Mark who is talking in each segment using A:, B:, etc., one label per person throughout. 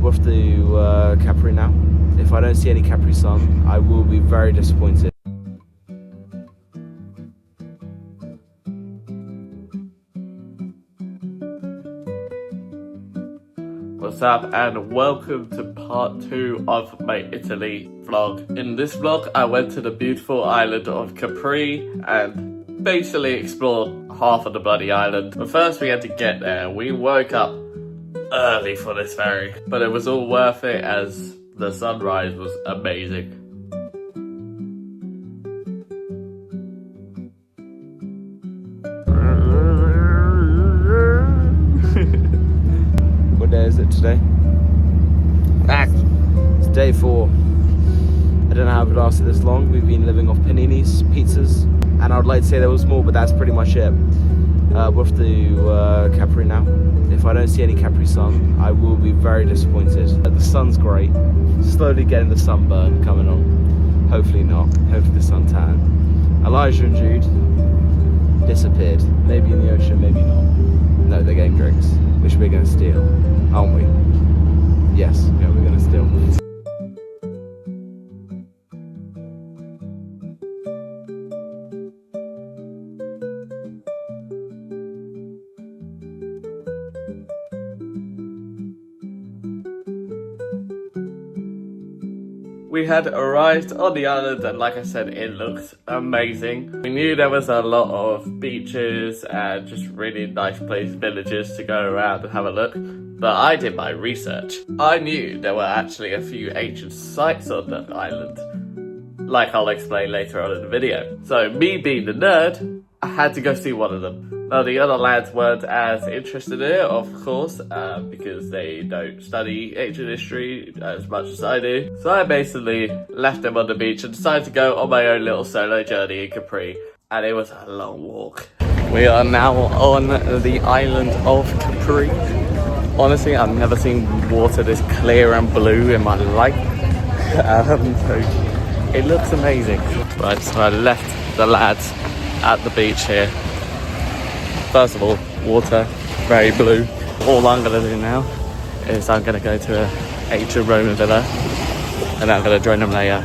A: We're off to Capri now. If I don't see any Capri sun, I will be very disappointed.
B: What's up, and welcome to part 2 of my Italy vlog. In this vlog, I went to the beautiful island of Capri and basically explored half of the bloody island. But first we had to get there. We woke up early for this ferry, but it was all worth it as the sunrise was amazing.
A: What day is it today? It's day 4. I don't know how we've lasted this long. We've been living off paninis, pizzas, and I would like to say there was more, but that's pretty much it. We're off to Capri now. If I don't see any Capri sun, I will be very disappointed. The sun's great. Slowly getting the sunburn coming on. Hopefully not. Hopefully the sun tan. Elijah and Jude disappeared. Maybe in the ocean, maybe not. No, they're getting drinks, which we're going to steal, aren't we? Yes, yeah, we're going to steal.
B: We had arrived on the island and like I said, it looked amazing. We knew there was a lot of beaches and just really nice villages to go around and have a look. But I did my research. I knew there were actually a few ancient sites on the island, like I'll explain later on in the video. So me being the nerd, I had to go see one of them. Now the other lads weren't as interested in it, of course, because they don't study ancient history as much as I do. So I basically left them on the beach and decided to go on my own little solo journey in Capri. And it was a long walk. We are now on the island of Capri. Honestly, I've never seen water this clear and blue in my life. So it looks amazing. Right, so I left the lads at the beach here. First of all, water, very blue. All I'm gonna do now is I'm gonna go to an ancient Roman villa and I'm gonna join them later.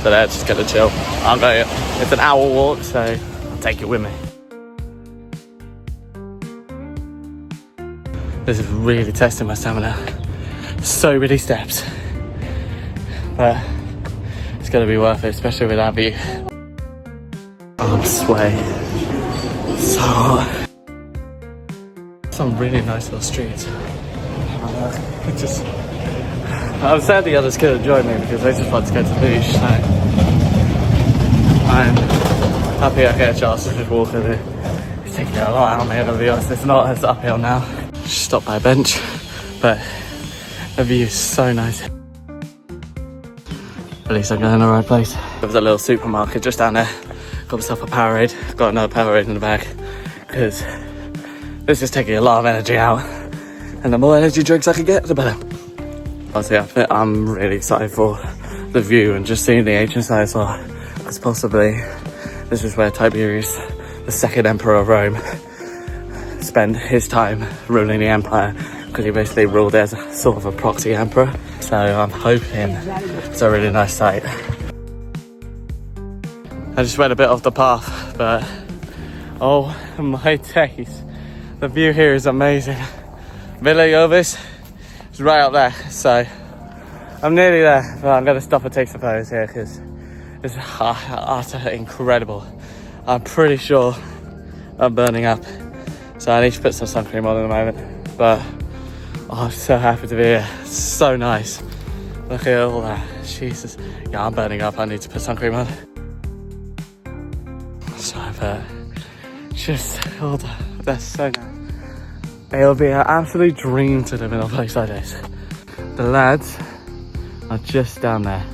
B: So they're just gonna chill. It's an hour walk, so I'll take it with me. This is really testing my stamina. So many steps. But it's gonna be worth it, especially with that view. I'm sweating. So hot. Some really nice little streets. I'm sad the others couldn't join me because they just want to go to the beach. So I'm happy I get a chance to just walk over there. It's taking a lot out of me, to be honest. It's not as uphill now. Just stopped by a bench, but the view is so nice. At least I'm going in the right place. There was a little supermarket just down there. Got myself a Powerade. Got another Powerade in the bag because this is taking a lot of energy out, and the more energy drinks I can get, the better. Honestly, I'm really excited for the view and just seeing the ancient sites, because possibly this is where Tiberius, the second emperor of Rome, spent his time ruling the empire, because he basically ruled as a sort of a proxy emperor. So I'm hoping it's a really nice site. I just went a bit off the path, but oh my days, the view here is amazing. Villa Jovis is right up there, so I'm nearly there, but I'm going to stop and take some photos here because it's utterly incredible. I'm pretty sure I'm burning up, so I need to put some sun cream on in a moment, but I'm so happy to be here. It's so nice. Look at all that. Jesus. Yeah, I'm burning up. I need to put sun cream on. So, but just all that. That's so nice. It'll be an absolute dream to live in a place like this. The lads are just down there.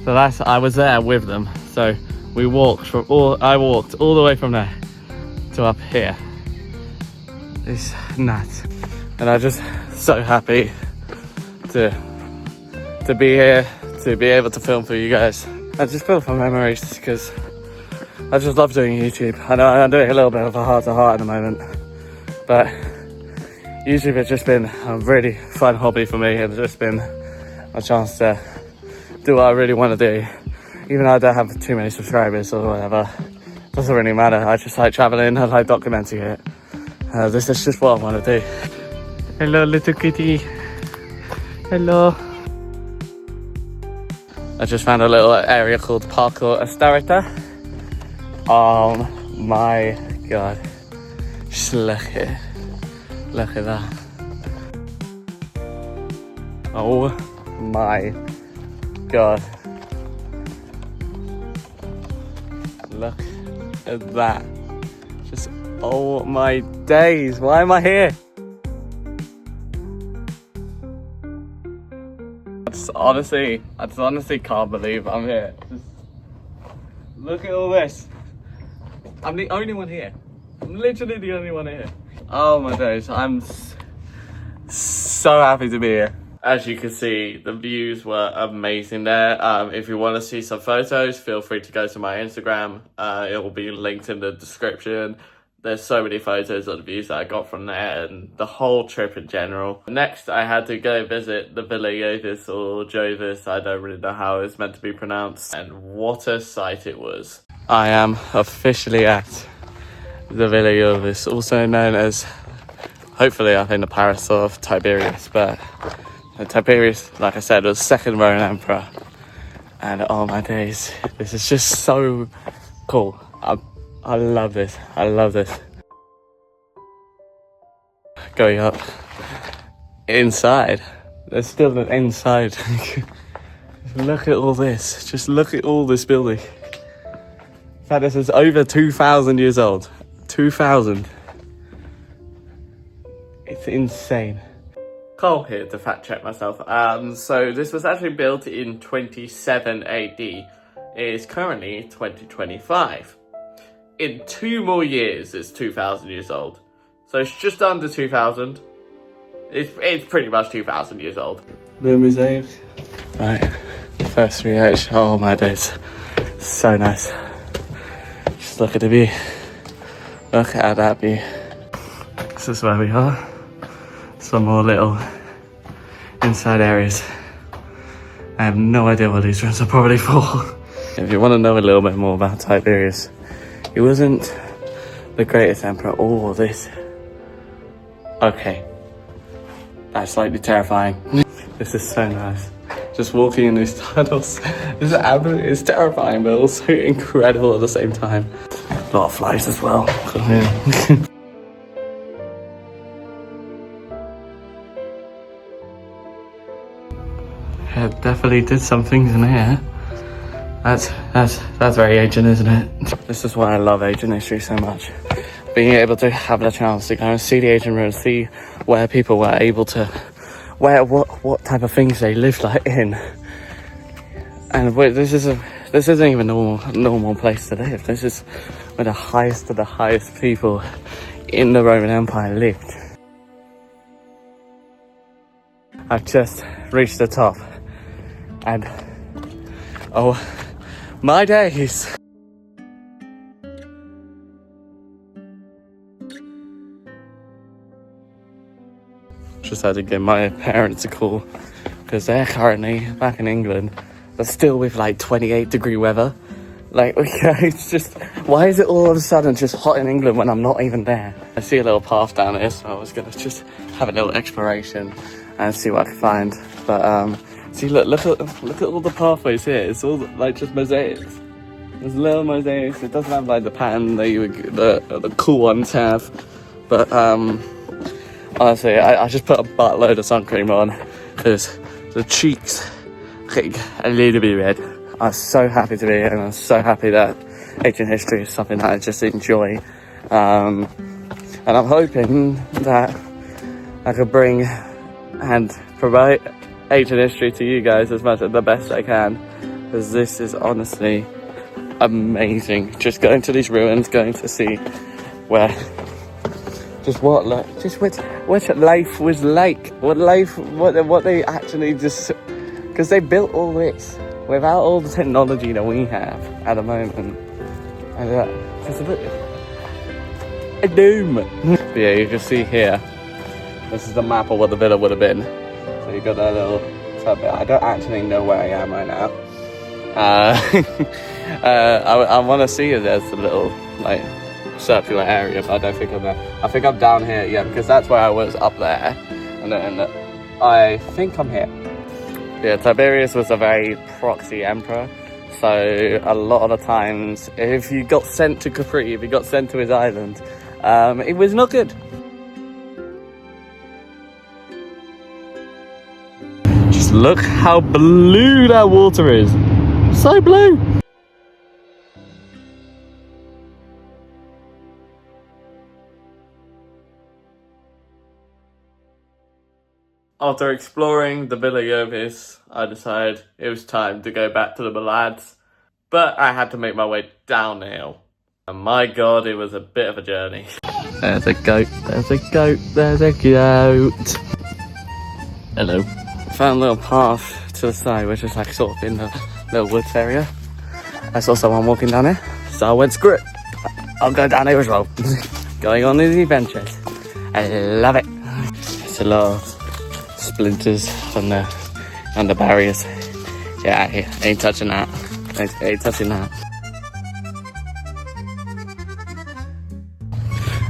B: The lads, I was there with them, so we walked from I walked all the way from there to up here. It's nuts, and I'm just so happy to be here, to be able to film for you guys. I just feel for memories because I just love doing YouTube. I know I'm doing a little bit of a heart-to-heart at the moment, but YouTube has just been a really fun hobby for me. It's just been a chance to do what I really want to do. Even though I don't have too many subscribers or whatever, doesn't really matter. I just like traveling, I like documenting it. This is just what I want to do. Hello, little kitty. Hello. I just found a little area called Parco Astarita. Oh my god. Just look at it. Look at that. Oh my god. Look at that. Just, oh my days. Why am I here? I just honestly can't believe I'm here. Just look at all this. I'm the only one here. I'm literally the only one here. Oh my days, I'm so happy to be here. As you can see, the views were amazing there. If you want to see some photos, feel free to go to my Instagram. It will be linked in the description. There's so many photos of the views that I got from there and the whole trip in general. Next, I had to go visit the Villa Jovis or Jovis. I don't really know how it's meant to be pronounced. And what a sight it was. I am officially at the Villa Jovis, also known as, hopefully, I think the Paris of Tiberius. But Tiberius, like I said, was the second Roman emperor. And oh my days, this is just so cool. I love this. I love this. Going up inside. There's still an inside. Look at all this. Just look at all this building. In fact, this is over 2,000 years old. 2,000. It's insane. Cole here to fact check myself. So this was actually built in 27 AD. It is currently 2025. In 2 more years, it's 2,000 years old. So it's just under 2,000. It's pretty much 2,000 years old. The mosaic. Right, first reaction. Oh my days. So nice. Just look at the view. Look at that view. This is where we are. Some more little inside areas. I have no idea what these rooms are probably for. If you want to know a little bit more about Tiberius, he wasn't the greatest emperor. Oh, this. Okay. That's slightly terrifying. This is so nice. Just walking in these tunnels. It's terrifying, but also incredible at the same time. A lot of flies as well. Yeah. Yeah, definitely did some things in here. That's very ancient, isn't it? This is why I love ancient history so much. Being able to have the chance to kind of see the ancient ruins, see where people were able to, what type of things they lived like in. And this isn't even a normal place to live. This is where the highest of the highest people in the Roman Empire lived. I've just reached the top, and oh my days. Just had to give my parents a call because they're currently back in England, but still with like 28-degree weather. Like, it's just, why is it all of a sudden just hot in England when I'm not even there? I see a little path down here, so I was gonna just have a little exploration and see what I can find. But see, look at all the pathways here. It's all like just mosaics. There's little mosaics. It doesn't have like the pattern that the cool ones have. But honestly, I just put a buttload of sun cream on because the cheeks get a little bit red. I'm so happy to be here, and I'm so happy that ancient history is something that I just enjoy. And I'm hoping that I could bring and provide ancient history to you guys as much as the best I can, because this is honestly amazing. Just going to these ruins, going to see where, just what life was like, what they actually just, because they built all this without all the technology that we have at the moment, and just a bit a doom. Yeah, you can see here This is the map of what the villa would have been. So you got that little tub bit. I don't actually know where I am right now. I want to see if there's a little like circular area, but I don't think I'm there. I think I'm down here, yeah, because that's where I was up there, and I think I'm here. Yeah, Tiberius was a very proxy emperor, so a lot of the times, if you got sent to Capri, if you got sent to his island, it was not good. Just look how blue that water is. So blue. After exploring the Villa Jovis, I decided it was time to go back to the Ballades, but I had to make my way down the hill. And my god, it was a bit of a journey. There's a goat, there's a goat, there's a goat. Hello. Found a little path to the side, which is like sort of in the little woods area. I saw someone walking down there, so I went, screw it, I'll go down here as well. Going on these adventures. I love it. It's a lot of splinters and the barriers. Yeah, I ain't touching that. Ain't touching that.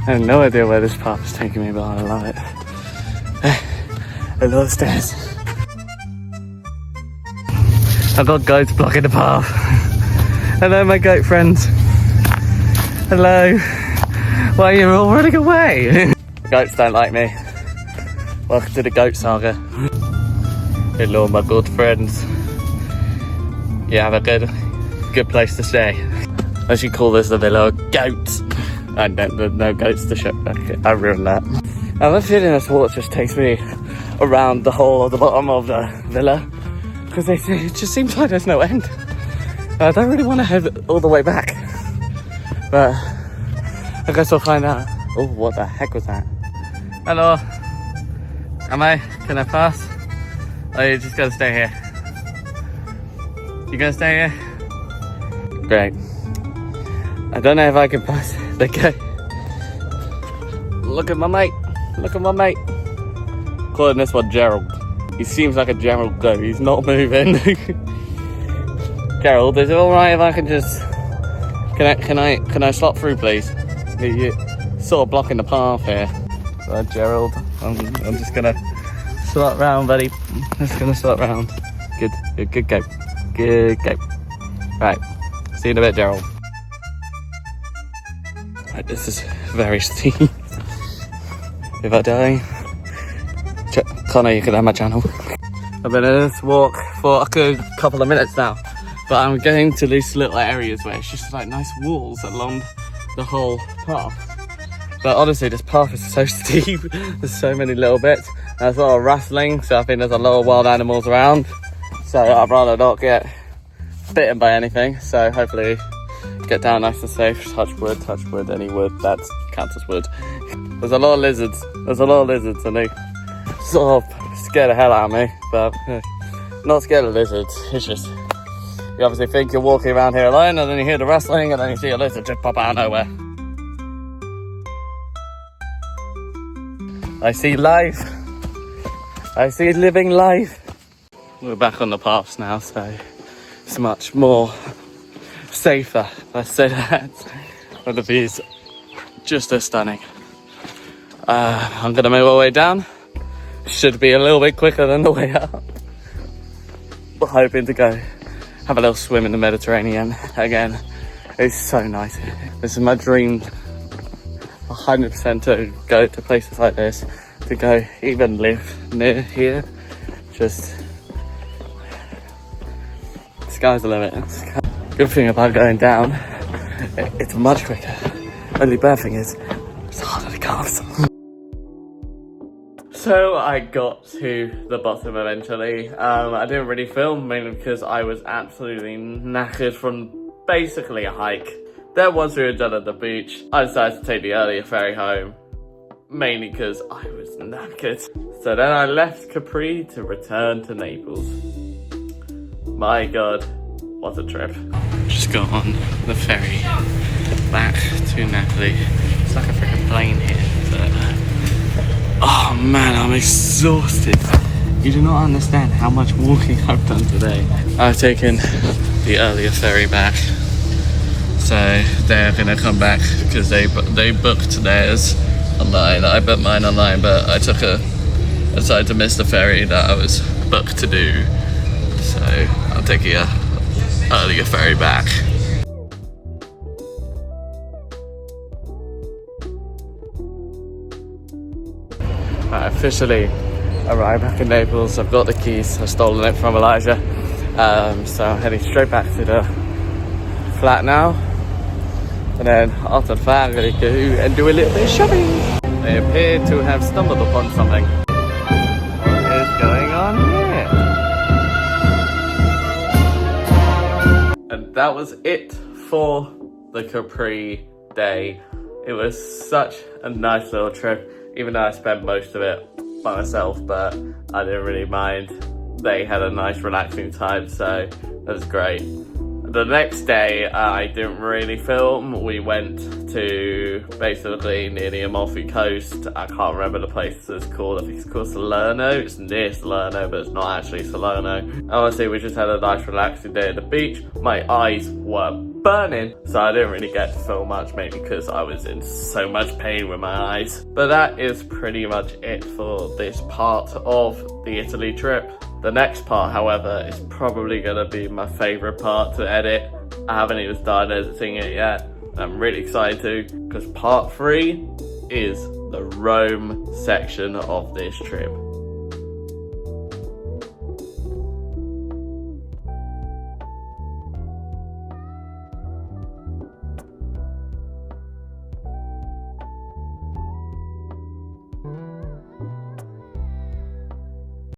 B: I have no idea where this path is taking me, but I love it. I love the stairs. I've got goats blocking the path. Hello, my goat friends. Hello. Why are you all running away? Goats don't like me. Welcome to the goat saga. Hello, my good friends. You have a good place to stay. I should call this the Villa of Goats. And there's no goats to show. Okay, I ruined that. I have a feeling this water just takes me around the whole of the bottom of the villa, because it just seems like there's no end. I don't really want to head all the way back, but I guess I'll find out. Oh, what the heck was that? Hello. Can I pass? Oh, you just gotta stay here. You gonna stay here? Great. I don't know if I can pass. Okay. Look at my mate. Look at my mate. Calling this one Gerald. He seems like a Gerald goat. He's not moving. Gerald, is it alright if I can just... Can I slot through, please? You're sort of blocking the path here. Right, Gerald. I'm just gonna slot round, buddy. Just gonna slot round. Good goat. Good goat. Right. See you in a bit, Gerald. Right, this is very steep. If I die, Connor, you can have my channel. I've been on this walk for a good couple of minutes now, but I'm going to these little areas where it's just like nice walls along the whole path. But honestly, this path is so steep. There's so many little bits. There's a lot of rustling, so I think there's a lot of wild animals around. So I'd rather not get bitten by anything. So hopefully get down nice and safe. Touch wood, any wood that counts as wood. There's a lot of lizards. And they sort of scare the hell out of me. But not scared of lizards. It's just, you obviously think you're walking around here alone, and then you hear the rustling, and then you see a lizard just pop out of nowhere. I see life. I see living life. We're back on the paths now, so it's much more safer, let's say that. But the views just as stunning. I'm gonna make my way down. Should be a little bit quicker than the way up. We're hoping to go have a little swim in the Mediterranean again. It's so nice. This is my dream, 100%, to go to places like this, to go even live near here. Just, sky's the limit. Good thing about going down, it's much quicker. Only bad thing is, it's harder to cast. So I got to the bottom eventually. I didn't really film, mainly because I was absolutely knackered from basically a hike. Then once we were done at the beach, I decided to take the earlier ferry home, mainly because I was knackered. So then I left Capri to return to Naples. My god, what a trip. Just got on the ferry back to Napoli. It's like a freaking plane here. So Oh man, I'm exhausted. You do not understand how much walking I've done today. I've taken the earlier ferry back, so they're gonna come back because they booked theirs online. I booked mine online, but I decided to miss the ferry that I was booked to do, so I'm taking a earlier ferry back. I officially arrived back in Naples. I've got the keys. I've stolen it from Elijah, so I'm heading straight back to the flat now, and then after that I'm going to go and do a little bit of shopping. They appear to have stumbled upon something. What is going on here? And that was it for the Capri day. It was such a nice little trip, even though I spent most of it by myself, but I didn't really mind. They had a nice relaxing time, so that was great. The next day, I didn't really film. We went to basically near the Amalfi Coast. I can't remember the place it's called. I think it's called Salerno. It's near Salerno, but it's not actually Salerno. Honestly, we just had a nice relaxing day at the beach. My eyes were burning, so I didn't really get to film much, maybe because I was in so much pain with my eyes. But that is pretty much it for this part of the Italy trip. The next part, however, is probably going to be my favourite part to edit. I haven't even started editing it yet. I'm really excited to, because part 3 is the Rome section of this trip.